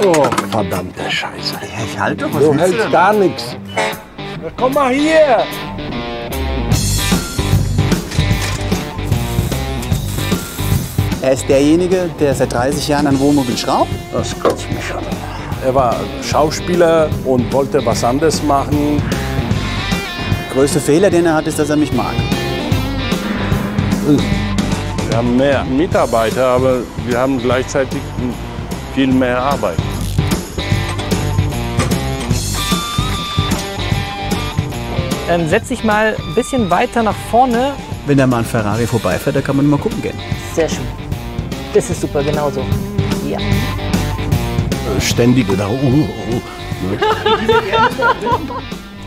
Oh, verdammte Scheiße. Ja, ich halte doch, was Du willst hältst gar nichts. Komm mal hier. Er ist derjenige, der seit 30 Jahren an Wohnmobil schraubt? Das kotzt mich an. Er war Schauspieler und wollte was anderes machen. Der größte Fehler, den er hat, ist, dass er mich mag. Wir haben mehr Mitarbeiter, aber wir haben gleichzeitig viel mehr Arbeit. Setz dich mal ein bisschen weiter nach vorne. Wenn da mal ein Ferrari vorbeifährt, da kann man mal gucken gehen. Sehr schön. Das ist super, genau so. Ja. Ständig da.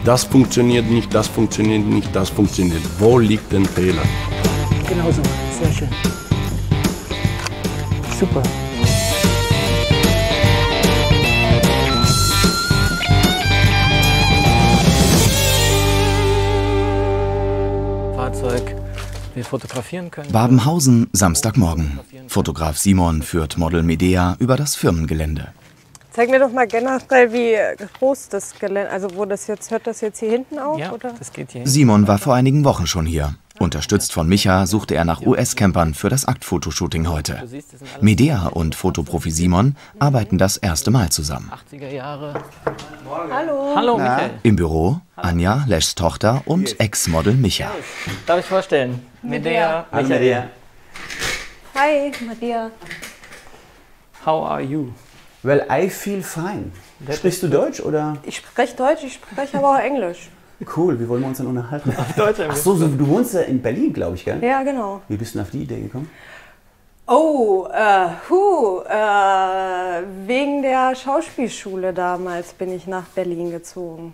Das funktioniert nicht, das funktioniert nicht, das funktioniert. Wo liegt der Fehler? Genau so. Sehr schön. Super. Fahrzeug wir fotografieren können. Babenhausen, Samstagmorgen. Fotograf Simon führt Model Medea über das Firmengelände. Zeig mir doch mal generell, wie groß das Gelände, also wo das jetzt, hört das jetzt hier hinten auf? Ja, oder? das geht hier. Simon war vor einigen Wochen schon hier. Unterstützt von Micha suchte er nach US-Campern für das Aktfotoshooting heute. Medea und Fotoprofi Simon arbeiten das erste Mal zusammen. 80er Jahre. Hallo. Hallo, Michael. Im Büro Anja, Leschs Tochter und Ex-Model Micha. Darf ich vorstellen? Medea, Michael. Hi, Maria. How are you? Well, I feel fine. Sprichst du Deutsch oder? Ich spreche Deutsch, ich spreche aber auch Englisch. Cool, wie wollen wir uns dann unterhalten? Deutsch. Ach so, du wohnst ja in Berlin, glaube ich, gell? Ja, genau. Wie bist du denn auf die Idee gekommen? Oh, wegen der Schauspielschule damals bin ich nach Berlin gezogen.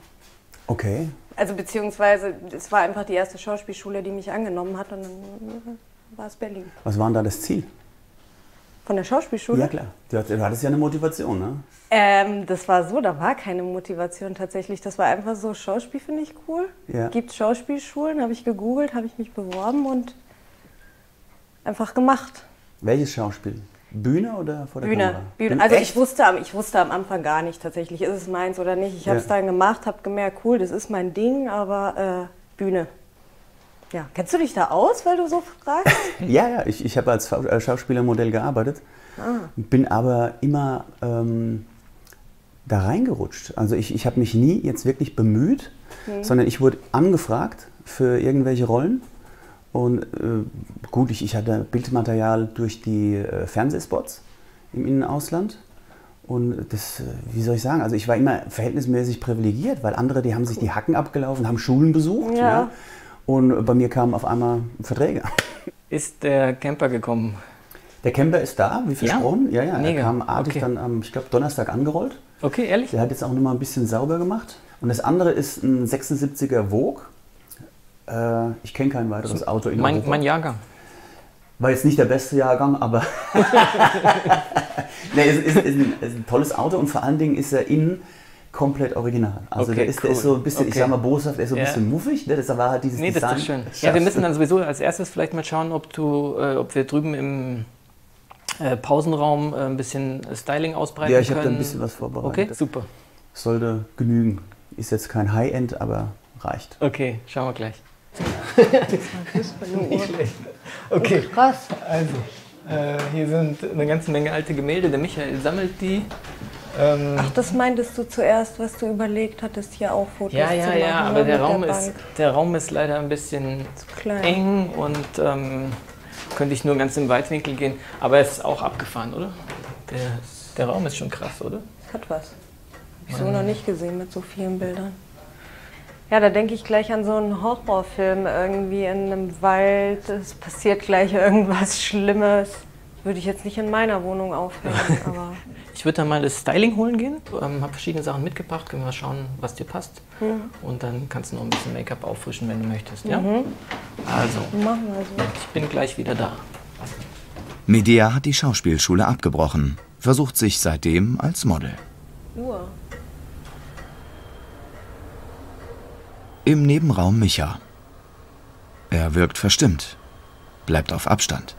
Okay. Also beziehungsweise, es war einfach die erste Schauspielschule, die mich angenommen hat und dann war es Berlin. Was war denn da das Ziel? Von der Schauspielschule? Ja klar, du hattest ja eine Motivation, ne? Das war so, da war keine Motivation tatsächlich. Das war einfach so, Schauspiel finde ich cool. Ja. Gibt Schauspielschulen, habe ich gegoogelt, habe ich mich beworben und einfach gemacht. Welches Schauspiel? Bühne oder vor der Bühne. Kamera? Also Echt? ich wusste am Anfang gar nicht tatsächlich, ist es meins oder nicht. Ich habe es dann gemacht, habe gemerkt, cool, das ist mein Ding, aber Bühne. Ja, kennst du dich da aus, weil du so fragst? Ja, ich habe als Schauspielermodell gearbeitet, bin aber immer da reingerutscht. Also ich habe mich nie jetzt wirklich bemüht, sondern ich wurde angefragt für irgendwelche Rollen. Und gut, ich hatte Bildmaterial durch die Fernsehspots im Innenausland. Und das, wie soll ich sagen, also ich war immer verhältnismäßig privilegiert, weil andere, die haben sich die Hacken abgelaufen, haben Schulen besucht. Ja. Und bei mir kamen auf einmal Verträge. Ist der Camper gekommen? Der Camper ist da, wie versprochen. Ja, er Mega. kam artig dann am, ich glaube, Donnerstag angerollt. Okay, ehrlich? Der hat jetzt auch noch mal ein bisschen sauber gemacht. Und das andere ist ein 76er Vogue. Ich kenne kein weiteres Auto in Europa. Mein Jahrgang. War jetzt nicht der beste Jahrgang, aber nee, es ist ein tolles Auto und vor allen Dingen ist er innen komplett original. Also Okay, der ist so ein bisschen, ich sag mal boshaft, der ist so ein Ja. bisschen muffig. Ne? Das war halt dieses Nee, das Design. ist schön. Ja, wir müssen dann sowieso als erstes vielleicht mal schauen, ob wir drüben im Pausenraum ein bisschen Styling ausbreiten Ja, ich habe können. da ein bisschen was vorbereitet. Okay, super. Sollte genügen. Ist jetzt kein High-End, aber reicht. Okay, schauen wir gleich. Nicht schlecht. Okay, Krass. also, hier sind eine ganze Menge alte Gemälde. Der Michael sammelt die. Ach, das meintest du zuerst, was du überlegt hattest, hier auch Fotos Ja, zu machen. aber ne, mit der Raum ist leider ein bisschen zu klein. eng und könnte ich nur ganz im Weitwinkel gehen. Aber es ist auch abgefahren, oder? Der Raum ist schon krass, oder? Das hat was. Hab ich so noch nicht gesehen mit so vielen Bildern. Ja, da denke ich gleich an so einen Horrorfilm irgendwie in einem Wald. Es passiert gleich irgendwas Schlimmes. Würde ich jetzt nicht in meiner Wohnung aufhängen, aber... Ich würde dann mal das Styling holen gehen. Habe verschiedene Sachen mitgebracht. Können wir mal schauen, was dir passt. Und dann kannst du noch ein bisschen Make-up auffrischen, wenn du möchtest. Ja? Also, Machen wir so. ich bin gleich wieder da. Medea hat die Schauspielschule abgebrochen, versucht sich seitdem als Model. Uhr. Im Nebenraum Micha. Er wirkt verstimmt, bleibt auf Abstand.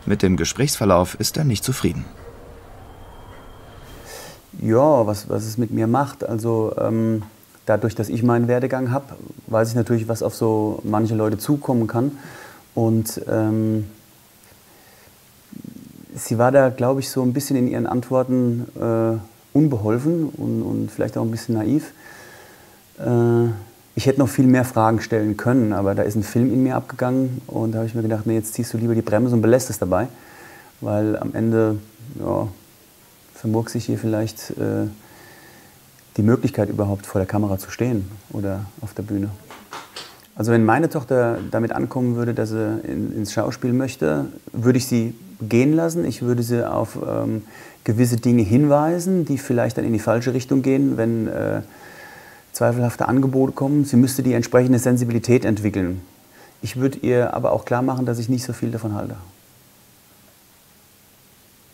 Mit dem Gesprächsverlauf ist er nicht zufrieden. Ja, was es mit mir macht. Also dadurch, dass ich meinen Werdegang habe, weiß ich natürlich, was auf so manche Leute zukommen kann. Und sie war da, glaube ich, so ein bisschen in ihren Antworten unbeholfen und vielleicht auch ein bisschen naiv. Ich hätte noch viel mehr Fragen stellen können, aber da ist ein Film in mir abgegangen und da habe ich mir gedacht, nee, jetzt ziehst du lieber die Bremse und belässt es dabei, weil am Ende vermurkst ich hier vielleicht die Möglichkeit überhaupt vor der Kamera zu stehen oder auf der Bühne. Also wenn meine Tochter damit ankommen würde, dass sie ins Schauspiel möchte, würde ich sie gehen lassen. Ich würde sie auf gewisse Dinge hinweisen, die vielleicht dann in die falsche Richtung gehen, wenn zweifelhafte Angebote kommen. Sie müsste die entsprechende Sensibilität entwickeln. Ich würde ihr aber auch klar machen, dass ich nicht so viel davon halte.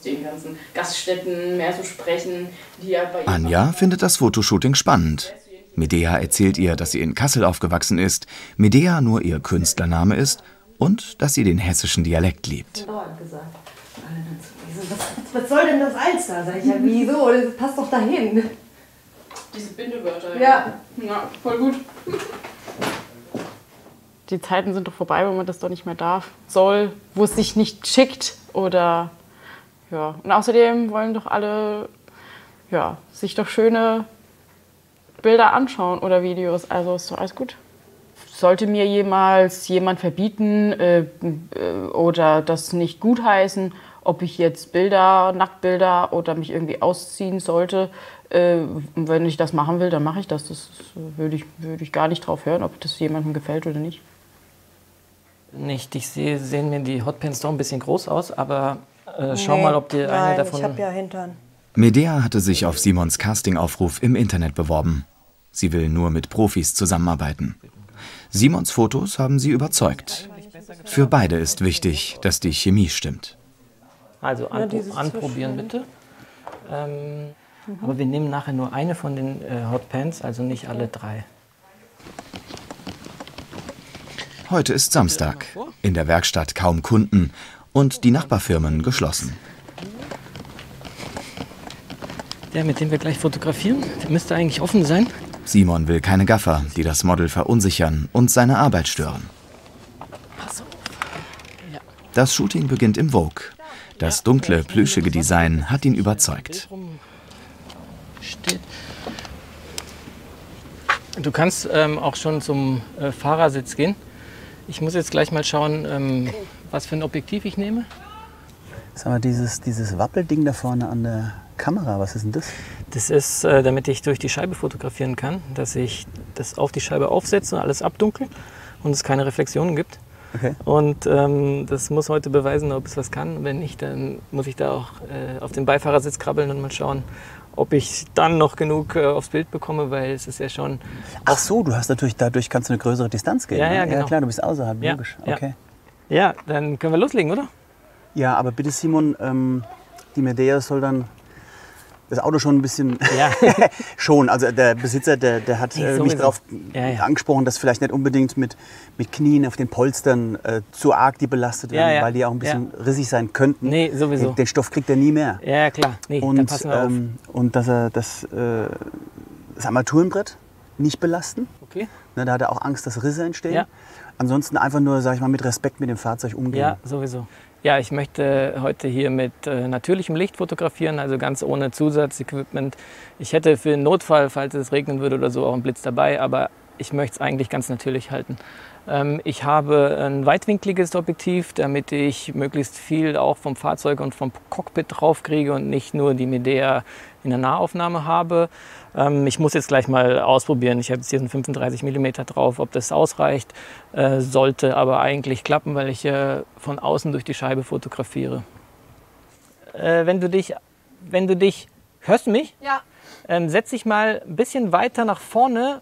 Den ganzen Gaststätten mehr so sprechen, die ja bei Anja findet das Fotoshooting spannend. Medea erzählt ihr, dass sie in Kassel aufgewachsen ist, Medea nur ihr Künstlername ist und dass sie den hessischen Dialekt liebt. Was soll denn das Alster? Sag ich ja, wieso? Das passt doch dahin. diese Bindewörter. Ja. Ja, voll gut. Die Zeiten sind doch vorbei, wo man das doch nicht mehr darf, soll, wo es sich nicht schickt oder ja. Und außerdem wollen doch alle sich doch schöne Bilder anschauen oder Videos, also ist doch alles gut. Sollte mir jemals jemand verbieten oder das nicht gutheißen, ob ich jetzt Bilder, Nacktbilder oder mich irgendwie ausziehen sollte, wenn ich das machen will, dann mache ich das. Das würde ich gar nicht drauf hören, ob das jemandem gefällt oder nicht. Nicht, sehen mir die Hotpants doch ein bisschen groß aus, aber schau mal, ob dir eine davon... ich habe ja Hintern. Medea hatte sich auf Simons Castingaufruf im Internet beworben. Sie will nur mit Profis zusammenarbeiten. Simons Fotos haben sie überzeugt. Für beide ist wichtig, dass die Chemie stimmt. Also anprobieren bitte. Aber wir nehmen nachher nur eine von den Hotpants, also nicht alle drei. Heute ist Samstag. In der Werkstatt kaum Kunden und die Nachbarfirmen geschlossen. Der, mit dem wir gleich fotografieren, der müsste eigentlich offen sein. Simon will keine Gaffer, die das Model verunsichern und seine Arbeit stören. Pass auf. Ja. Das Shooting beginnt im Vogue. Das dunkle, plüschige Design hat ihn überzeugt. Du kannst auch schon zum Fahrersitz gehen. Ich muss jetzt gleich mal schauen, was für ein Objektiv ich nehme. Sag mal, dieses Wappelding da vorne an der Kamera, was ist denn das? Das ist, damit ich durch die Scheibe fotografieren kann, dass ich das auf die Scheibe aufsetze und alles abdunkel und es keine Reflexionen gibt. Okay. Und das muss heute beweisen, ob es was kann. Wenn nicht, dann muss ich da auch auf den Beifahrersitz krabbeln und mal schauen, ob ich dann noch genug aufs Bild bekomme, weil es ist ja schon... Ach so, du hast natürlich, dadurch kannst du eine größere Distanz gehen. Ja, ne? ja, genau. Ja klar, du bist außerhalb, Ja, logisch. ja. Okay. Ja, dann können wir loslegen, oder? Ja, aber bitte Simon, die Medea soll dann das Auto schon ein bisschen... Ja. schon, also der Besitzer, der hat mich sowieso. darauf Ja. angesprochen, dass vielleicht nicht unbedingt mit Knien auf den Polstern zu arg die belastet werden, Ja. weil die auch ein bisschen rissig sein könnten. Nee, sowieso. Den Stoff kriegt er nie mehr. Ja, klar. Nee, dann passen wir auf. Und dass er das Armaturenbrett nicht belasten. Okay. Ne, da hat er auch Angst, dass Risse entstehen. Ja. Ansonsten einfach nur, sag ich mal, mit Respekt mit dem Fahrzeug umgehen. Ja, sowieso. Ja, ich möchte heute hier mit natürlichem Licht fotografieren, also ganz ohne Zusatzequipment. Ich hätte für den Notfall, falls es regnen würde oder so, auch einen Blitz dabei, aber ich möchte es eigentlich ganz natürlich halten. Ich habe ein weitwinkliges Objektiv, damit ich möglichst viel auch vom Fahrzeug und vom Cockpit drauf kriege und nicht nur die Medea in der Nahaufnahme habe. Ich muss jetzt gleich mal ausprobieren. Ich habe jetzt hier einen 35 mm drauf, ob das ausreicht. Sollte aber eigentlich klappen, weil ich von außen durch die Scheibe fotografiere. Wenn du dich, hörst du mich? Ja. Setz dich mal ein bisschen weiter nach vorne